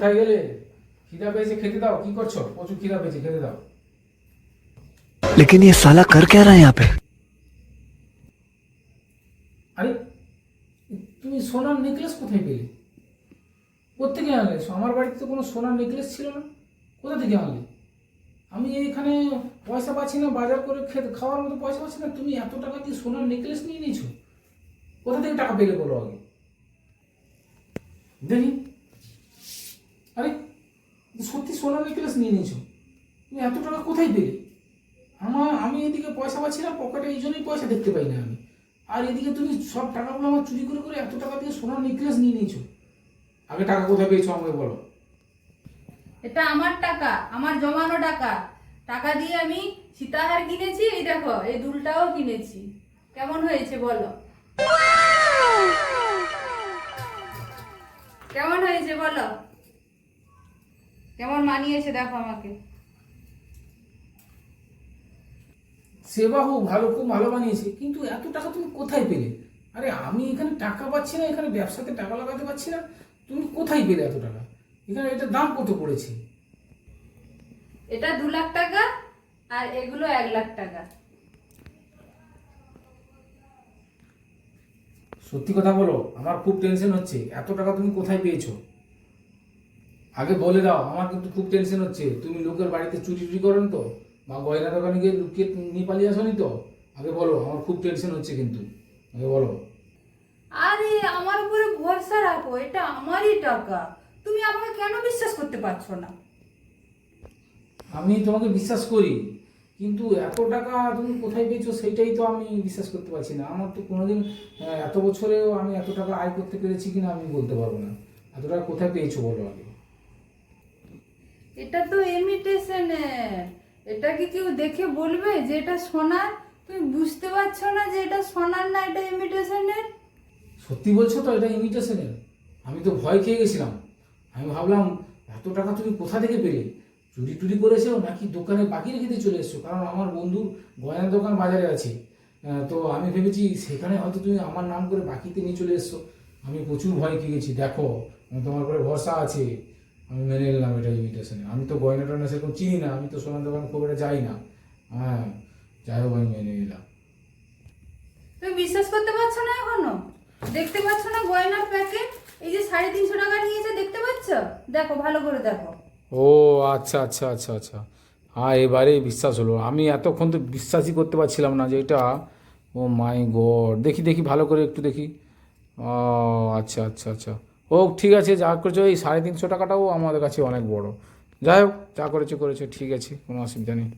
কোথায় গেলে? খিদা পেয়েছে, খেতে দাও। কি করছো? প্রচুর খিদা পেয়েছে, খেতে দাও। लेकिन ये साला कर क्या रहा है यहाँ पे? আরে তুমি সোনার নেকলেস কোথায় পেলে? কোত্থেকে আনলে? আমার বাড়িতে তো কোনো সোনার নেকলেস ছিল না। কোথা থেকে আনলে? আমি এইখানে পয়সা পাচ্ছি না, বাজার করে খাওয়ার মতো পয়সা পাচ্ছি না, তুমি এত টাকা দিয়ে সোনার নেকলেস নিয়ে নিয়েছো? কোথা থেকে টাকা পেলে বলো আগে দেখি। আরে সত্যি সোনার নেকলেস নিয়ে নিয়েছো? তুমি এত টাকা কোথায় পেলে? আমি এদিকে পয়সা পাচ্ছি না পকেটে, এই জন্যই পয়সা দেখতে পাই না আমি। আর এদিকে তুমি সব টাকাগুলো আমার চুরি করে করে এত টাকা দিয়ে সোনার নেকলেস নিয়ে নিয়েছো। আগে টাকা কোথায় পেয়েছো আমাকে বলো। এটা আমার টাকা, আমার জমানো টাকা। টাকা দিয়ে আমি সীতাহার কিনেছি, এই দেখো এই দুলটাও কিনেছি। কেমন হয়েছে বলো? কেমন হয়েছে বলো? কেমন মানিয়েছে দেখো আমাকে। সেবা হোক, ভালো, খুব ভালো বানিয়েছে, কিন্তু এত টাকা তুমি কোথায় পেলে? আরে আমি এখানে টাকা পাচ্ছি না, এখানে ব্যবসাতে টাকা লাগাতে পারছি না, তুমি কোথায় পেলে এত টাকা? এখানে এটার দাম কত পড়েছে? এটা 2 লাখ টাকা আর এগুলো 1 লাখ টাকা। সত্যি কথা বলো, আমার খুব টেনশন হচ্ছে। এত টাকা তুমি কোথায় পেয়েছো? আগে বলে দাও, আমার কিন্তু খুব টেনশন হচ্ছে। তুমি লোকের বাড়িতে চুরি টুরি করেন তো, বা গয়না দোকানে গিয়ে লুকিয়ে নিয়ে পালিয়ে আসনি তো? আগে বলো, আমার খুব টেনশন হচ্ছে কিন্তু। আগে বলো। আরে আমার উপরে ভরসা রাখো, এটা আমারই টাকা। তুমি আমাকে কেন বিশ্বাস করতে পারছো না? আমি তোমাকে বিশ্বাস করি, কিন্তু এত টাকা তুমি কোথায় পেয়েছো সেইটাই তো আমি বিশ্বাস করতে পারছি না। আমার তো কোনোদিন এত বছরেও আমি এত টাকা আয় করতে পেরেছি কিনা আমি বলতে পারবো না। এত টাকা কোথায় পেয়েছো বলো আগে। এটা তো ইমিটেশনের। এটা কি কেউ দেখে বলবে যে এটা সোনার? তুমি বুঝতে পারছো না যে এটা সোনার না, এটা ইমিটেশনের? সত্যি বলছো তো এটা ইমিটেশনের? আমি তো ভয় খেয়ে গেছিলাম। আমি ভাবলাম এত টাকা তুমি কোথা থেকে পেলে? চুরি টুরি করেছো নাকি দোকানে বাকি রেখে দিয়ে চলে এসছো? কারণ আমার বন্ধুর গয়নার দোকান বাজারে আছে। তো আমি ভেবেছি সেখানে হয়তো তুমি আমার নাম করে বাকিতে নিয়ে চলে এসছো। আমি প্রচুর ভয় খেয়ে গেছি। দেখো, আমি তোমার উপরে ভরসা আছে, আমি মেনে নিলাম এটা ইমিটেশনে। আমি তো গয়না টয়না সেরকম চিনি না, আমি তো সোনার দোকান খুব একটা যাই না। হ্যাঁ, যাই হোক, আমি মেনে নিলাম। তুমি বিশ্বাস করতে পারছো না এখনো? দেখতে পাচ্ছ না গয়নার প্যাকেট? এই যে 350 টাকা নিয়েছে, দেখতে পাচ্ছ? দেখো ভালো করে দেখো। ও আচ্ছা আচ্ছা আচ্ছা আচ্ছা, হ্যাঁ এবারে বিশ্বাস হলো। আমি এতক্ষণ তো বিশ্বাসই করতে পারছিলাম না যে এটা। ও মাই গড, দেখি দেখি ভালো করে একটু দেখি। ও আচ্ছা আচ্ছা আচ্ছা। ও ঠিক আছে, যা করেছো এই 350 টাকাটাও আমাদের কাছে অনেক বড়। যাই হোক, যা করেছো করেছো, ঠিক আছে, কোনো অসুবিধা নেই।